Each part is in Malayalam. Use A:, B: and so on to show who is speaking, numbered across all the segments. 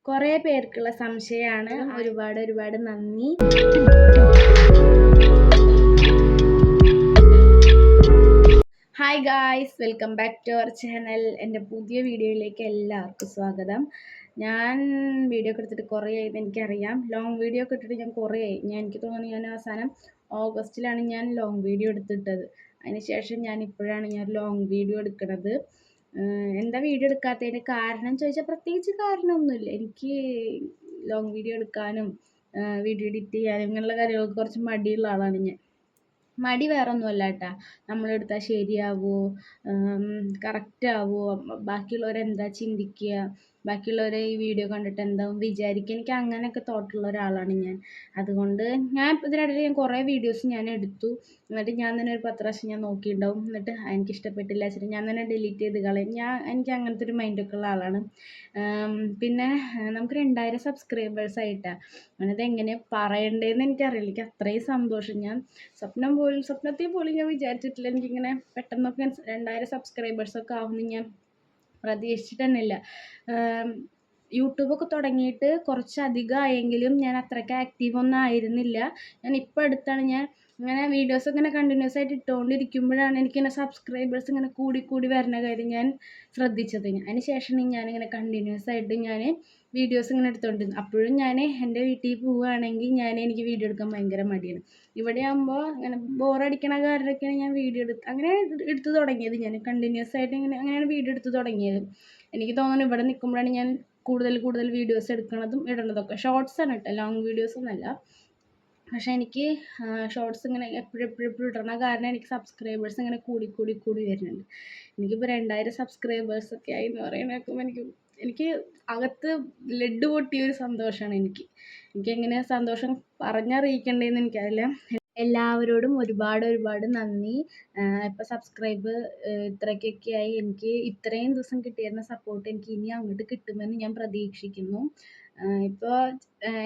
A: കുറേ പേർക്കുള്ള സംശയമാണ്. ഒരുപാട് നന്ദി. Hi guys, welcome back to our channel. എൻ്റെ പുതിയ വീഡിയോയിലേക്ക് എല്ലാവർക്കും സ്വാഗതം. ഞാൻ വീഡിയോ ഒക്കെ എടുത്തിട്ട് കുറേ ആയത് എനിക്കറിയാം. ലോങ് വീഡിയോ ഒക്കെ ഇട്ടിട്ട് ഞാൻ കുറേ ആയി. എനിക്ക് തോന്നുന്നു ഞാൻ അവസാനം ഓഗസ്റ്റിലാണ് ഞാൻ ലോങ് വീഡിയോ എടുത്തിട്ടത്. അതിനുശേഷം ഇപ്പോഴാണ് ഞാൻ ലോങ് വീഡിയോ എടുക്കുന്നത്. എന്താ വീഡിയോ എടുക്കാത്തതിൻ്റെ കാരണം ചോദിച്ചാൽ പ്രത്യേകിച്ച് കാരണമൊന്നുമില്ല. എനിക്ക് ലോങ് വീഡിയോ എടുക്കാനും വീഡിയോ എഡിറ്റ് ചെയ്യാനും ഇങ്ങനെയുള്ള കാര്യങ്ങൾക്ക് കുറച്ച് മടിയുള്ള ആളാണ് ഞാൻ. മടി വേറെ ഒന്നുമല്ല കേട്ടോ, നമ്മളെടുത്താൽ ശരിയാവുമോ, കറക്റ്റാവുമോ, ബാക്കിയുള്ളവരെന്താ ചിന്തിക്കുക, ബാക്കിയുള്ളവരെ ഈ വീഡിയോ കണ്ടിട്ട് എന്താവും വിചാരിക്കുക, എനിക്ക് അങ്ങനെയൊക്കെ തോട്ടുള്ള ഒരാളാണ് ഞാൻ. അതുകൊണ്ട് ഇതിനിടയിൽ ഞാൻ കുറേ വീഡിയോസ് ഞാൻ എടുത്തു. എന്നിട്ട് ഞാൻ തന്നെ ഒരു 10 പ്രാവശ്യം ഞാൻ നോക്കിയിട്ടുണ്ടാവും. എന്നിട്ട് എനിക്ക് ഇഷ്ടപ്പെട്ടില്ല വെച്ചിട്ട് ഞാൻ തന്നെ ഡിലീറ്റ് ചെയ്ത് കളയും. എനിക്ക് അങ്ങനത്തെ ഒരു മൈൻഡൊക്കെ ഉള്ള ആളാണ്. പിന്നെ നമുക്ക് 2000 സബ്സ്ക്രൈബേഴ്സ് ആയിട്ടാണ്. അങ്ങനത് എങ്ങനെയാണ് പറയണ്ടതെന്ന് എനിക്കറിയില്ല. എനിക്ക് അത്രയും സന്തോഷം. ഞാൻ സ്വപ്നത്തിൽ പോലും ഞാൻ വിചാരിച്ചിട്ടില്ല എനിക്കിങ്ങനെ പെട്ടെന്നൊക്കെ 2000 സബ്സ്ക്രൈബേഴ്സൊക്കെ ആവുമെന്ന് ഞാൻ പ്രതീക്ഷിച്ചിട്ട് തന്നെ ഇല്ല. യൂട്യൂബൊക്കെ തുടങ്ങിയിട്ട് കുറച്ചധികം ആയെങ്കിലും ഞാൻ അത്രയ്ക്ക് ആക്റ്റീവൊന്നും ആയിരുന്നില്ല. ഞാൻ ഇപ്പോൾ അടുത്താണ് ഇങ്ങനെ വീഡിയോസ് ഇങ്ങനെ കണ്ടിന്യൂസ് ആയിട്ട് ഇട്ടുകൊണ്ടിരിക്കുമ്പോഴാണ് എനിക്കിങ്ങനെ സബ്സ്ക്രൈബേഴ്സ് ഇങ്ങനെ കൂടി വരുന്ന കാര്യം ഞാൻ ശ്രദ്ധിച്ചത്. അതിന് ശേഷമാണ് ഞാനിങ്ങനെ കണ്ടിന്യൂസ് ആയിട്ട് വീഡിയോസ് ഇങ്ങനെ എടുത്തുകൊണ്ടിരുന്നു. അപ്പോഴും എൻ്റെ വീട്ടിൽ പോവുകയാണെങ്കിൽ എനിക്ക് വീഡിയോ എടുക്കാൻ ഭയങ്കര മടിയാണ്. ഇവിടെ ആകുമ്പോൾ ഇങ്ങനെ ബോറടിക്കണ കാരണമൊക്കെയാണ് ഞാൻ വീഡിയോ അങ്ങനെ എടുത്ത് തുടങ്ങിയത്. ഞാൻ കണ്ടിന്യൂസ് ആയിട്ട് അങ്ങനെയാണ് വീഡിയോ എടുത്ത് തുടങ്ങിയത്. എനിക്ക് തോന്നുന്നു ഇവിടെ നിൽക്കുമ്പോഴാണ് ഞാൻ കൂടുതൽ വീഡിയോസ് എടുക്കുന്നതും ഇടുന്നതൊക്കെ. ഷോർട്സാണ് കേട്ടോ, ലോങ് വീഡിയോസൊന്നുമല്ല. പക്ഷേ എനിക്ക് ഷോർട്സ് ഇങ്ങനെ എപ്പോഴും ഇടണ കാരണം എനിക്ക് സബ്സ്ക്രൈബേഴ്സ് ഇങ്ങനെ കൂടി വരുന്നുണ്ട്. എനിക്കിപ്പോൾ 2000 സബ്സ്ക്രൈബേഴ്സൊക്കെ ആയി എന്ന് പറയുമ്പോൾ എനിക്ക് അകത്ത് ലഡ്ഡു പൊട്ടിയൊരു സന്തോഷമാണ്. എനിക്കെങ്ങനെ സന്തോഷം പറഞ്ഞറിയിക്കേണ്ടതെന്ന് എനിക്കറിയില്ല. എല്ലാവരോടും ഒരുപാട് നന്ദി. ഇപ്പോൾ സബ്സ്ക്രൈബ് ഇത്രയ്ക്കൊക്കെ ആയി. എനിക്ക് ഇത്രയും ദിവസം കിട്ടിയിരുന്ന സപ്പോർട്ട് എനിക്ക് ഇനി അങ്ങോട്ട് കിട്ടുമെന്ന് ഞാൻ പ്രതീക്ഷിക്കുന്നു. ഇപ്പോൾ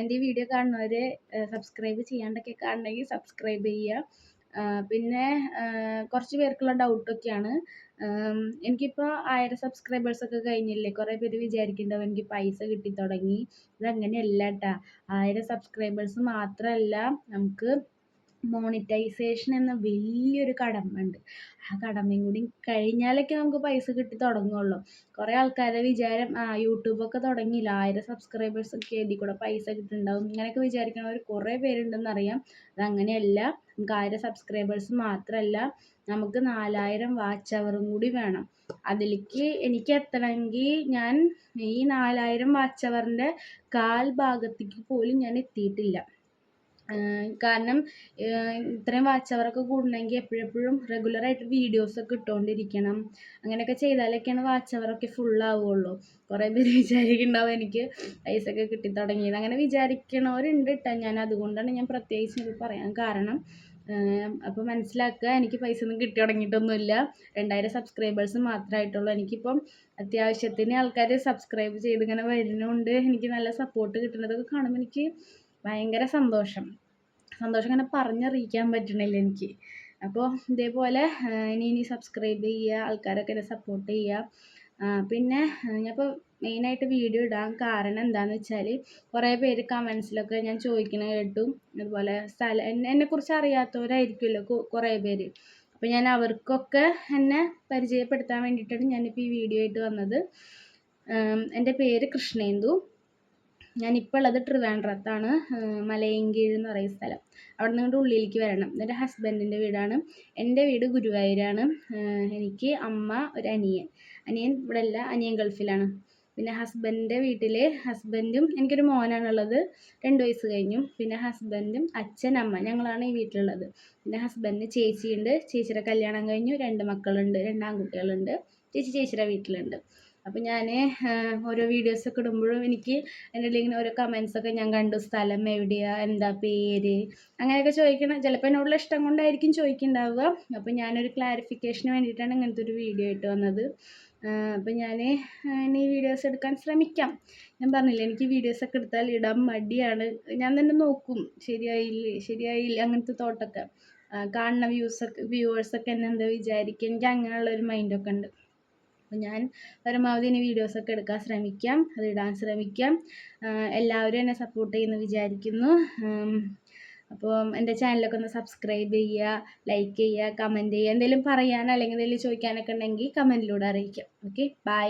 A: എൻ്റെ വീഡിയോ കാണുന്നവർ സബ്സ്ക്രൈബ് ചെയ്യാണ്ടൊക്കെ കാണണമെങ്കിൽ സബ്സ്ക്രൈബ് ചെയ്യുക. പിന്നെ കുറച്ച് പേർക്കുള്ള ഡൗട്ടൊക്കെയാണ്. എനിക്കിപ്പോൾ 1000 സബ്സ്ക്രൈബേഴ്സൊക്കെ കഴിഞ്ഞില്ലേ. കുറേ പേര് വിചാരിക്കുന്നുണ്ടാവും എനിക്ക് പൈസ കിട്ടി തുടങ്ങി. ഇതങ്ങനെയല്ല കേട്ടോ. 1000 സബ്സ്ക്രൈബേഴ്സ് മാത്രമല്ല, നമുക്ക് മോണിറ്റൈസേഷൻ എന്ന വലിയൊരു കടമ ഉണ്ട്. ആ കടമയും കൂടി കഴിഞ്ഞാലൊക്കെ നമുക്ക് പൈസ കിട്ടി തുടങ്ങുള്ളൂ. കുറേ ആൾക്കാരുടെ വിചാരം യൂട്യൂബൊക്കെ തുടങ്ങിയില്ല, 1000 സബ്സ്ക്രൈബേഴ്സൊക്കെ ഇതിൽ കൂടെ പൈസ കിട്ടുന്നുണ്ടാവും, ഇങ്ങനെയൊക്കെ വിചാരിക്കുന്നവർ കുറേ പേരുണ്ടെന്നറിയാം. അതങ്ങനെയല്ല. നമുക്ക് 1000 സബ്സ്ക്രൈബേഴ്സ് മാത്രമല്ല, നമുക്ക് 4000 വാച്ച് അവറും കൂടി വേണം. അതിലേക്ക് എനിക്ക് എത്തണമെങ്കിൽ ഞാൻ ഈ 4000 വാച്ച് അവറിൻ്റെ കാൽ ഭാഗത്തേക്ക് പോലും ഞാൻ എത്തിയിട്ടില്ല. കാരണം ഇത്രയും വാച്ച് അവറൊക്കെ കൂടണമെങ്കിൽ എപ്പോഴും റെഗുലറായിട്ട് വീഡിയോസൊക്കെ ഇട്ടുകൊണ്ടിരിക്കണം. അങ്ങനെയൊക്കെ ചെയ്താലൊക്കെയാണ് വാച്ച് അവറൊക്കെ ഫുള്ളാവുള്ളൂ. കുറേ പേര് വിചാരിക്കുന്നുണ്ടാവും എനിക്ക് പൈസ ഒക്കെ കിട്ടി തുടങ്ങിയത്. അങ്ങനെ വിചാരിക്കണവരുണ്ട് കേട്ടോ. ഞാൻ അതുകൊണ്ടാണ് ഞാൻ പ്രത്യേകിച്ച് ഇത് പറയാൻ കാരണം. അപ്പോൾ മനസ്സിലാക്കുക, എനിക്ക് പൈസ ഒന്നും കിട്ടി തുടങ്ങിയിട്ടൊന്നുമില്ല. 2000 സബ്സ്ക്രൈബേഴ്സ് മാത്രമായിട്ടുള്ളൂ. എനിക്കിപ്പം അത്യാവശ്യത്തിന് ആൾക്കാർ സബ്സ്ക്രൈബ് ചെയ്ത് ഇങ്ങനെ വരുന്നുണ്ട്. എനിക്ക് നല്ല സപ്പോർട്ട് കിട്ടുന്നതൊക്കെ കാണുമ്പോൾ എനിക്ക് ഭയങ്കര സന്തോഷം ഇങ്ങനെ പറഞ്ഞറിയിക്കാൻ പറ്റണില്ല എനിക്ക്. അപ്പോൾ ഇതേപോലെ ഇനി സബ്സ്ക്രൈബ് ചെയ്യുക, ആൾക്കാരൊക്കെ എന്നെ സപ്പോർട്ട് ചെയ്യുക. പിന്നെ ഞാനിപ്പോൾ മെയിനായിട്ട് വീഡിയോ ഇടാൻ കാരണം എന്താണെന്ന് വെച്ചാൽ, കുറേ പേര് കമൻസിലൊക്കെ ഞാൻ ചോദിക്കുന്നത് കേട്ടു. അതുപോലെ എന്നെക്കുറിച്ച് അറിയാത്തവരായിരിക്കുമല്ലോ കുറേ പേര്. അപ്പോൾ ഞാൻ അവർക്കൊക്കെ എന്നെ പരിചയപ്പെടുത്താൻ വേണ്ടിയിട്ടാണ് ഞാനിപ്പോൾ ഈ വീഡിയോ ആയിട്ട് വന്നത്. എൻ്റെ പേര് കൃഷ്ണേന്ദു. ഞാനിപ്പോൾ ഉള്ളത് ട്രിവാൻഡ്രത്താണ്. മലയൻകീഴ് എന്ന് പറയുന്ന സ്ഥലം. അവിടെ നിന്ന് ഉള്ളിലേക്ക് വരണം. എൻ്റെ ഹസ്ബൻഡിൻ്റെ വീടാണ്. എൻ്റെ വീട് ഗുരുവായൂരാണ്. എനിക്ക് അമ്മ, ഒരു അനിയൻ ഇവിടെ അല്ല, അനിയൻ ഗൾഫിലാണ്. പിന്നെ ഹസ്ബൻഡിൻ്റെ വീട്ടിൽ ഹസ്ബൻഡും എനിക്കൊരു മോനാണുള്ളത്, 2 വയസ്സ് കഴിഞ്ഞു. പിന്നെ ഹസ്ബൻഡും അച്ഛൻ, അമ്മ, ഞങ്ങളാണ് ഈ വീട്ടിലുള്ളത്. പിന്നെ ഹസ്ബൻഡിന് ചേച്ചിയുണ്ട്. ചേച്ചിയുടെ കല്യാണം കഴിഞ്ഞു, 2 മക്കളുണ്ട്, 2 ആൺകുട്ടികളുണ്ട്. ചേച്ചിയുടെ വീട്ടിലുണ്ട്. അപ്പോൾ ഞാൻ ഓരോ വീഡിയോസൊക്കെ ഇടുമ്പോഴും എനിക്ക് എൻ്റെ ഇങ്ങനെ ഓരോ കമൻസൊക്കെ ഞാൻ കണ്ടു. സ്ഥലം എവിടെയാണ്, എന്താ പേര്, അങ്ങനെയൊക്കെ ചോദിക്കണം. ചിലപ്പോൾ എന്നോടുള്ള ഇഷ്ടം കൊണ്ടായിരിക്കും ചോദിക്കുന്നുണ്ടാവുക. അപ്പോൾ ഞാനൊരു ക്ലാരിഫിക്കേഷന് വേണ്ടിയിട്ടാണ് ഇങ്ങനത്തെ ഒരു വീഡിയോ ആയിട്ട് വന്നത്. അപ്പോൾ ഞാൻ ഇനി വീഡിയോസ് എടുക്കാൻ ശ്രമിക്കാം. ഞാൻ പറഞ്ഞില്ലേ, എനിക്ക് വീഡിയോസൊക്കെ എടുത്താൽ ഇടാൻ മടിയാണ്. ഞാൻ തന്നെ നോക്കും, ശരിയായില്ല അങ്ങനത്തെ തോട്ടൊക്കെ. കാണുന്ന വ്യൂവേഴ്സൊക്കെ എന്നെ എന്താ വിചാരിക്കുക, എനിക്ക് അങ്ങനെയുള്ളൊരു മൈൻഡൊക്കെ ഉണ്ട്. അപ്പോൾ ഞാൻ പരമാവധി ഇനി വീഡിയോസൊക്കെ എടുക്കാൻ ശ്രമിക്കാം, അത് ഇടാൻ ശ്രമിക്കാം. എല്ലാവരും എന്നെ സപ്പോർട്ട് ചെയ്യുമെന്ന് വിചാരിക്കുന്നു. അപ്പോൾ എൻ്റെ ചാനലൊക്കെ ഒന്ന് സബ്സ്ക്രൈബ് ചെയ്യുക, ലൈക്ക് ചെയ്യുക, കമൻറ്റ് ചെയ്യുക. എന്തെങ്കിലും പറയാനോ അല്ലെങ്കിൽ എന്തെങ്കിലും ചോദിക്കാനൊക്കെ ഉണ്ടെങ്കിൽ കമൻറ്റിലൂടെ അറിയിക്കാം. Okay, by.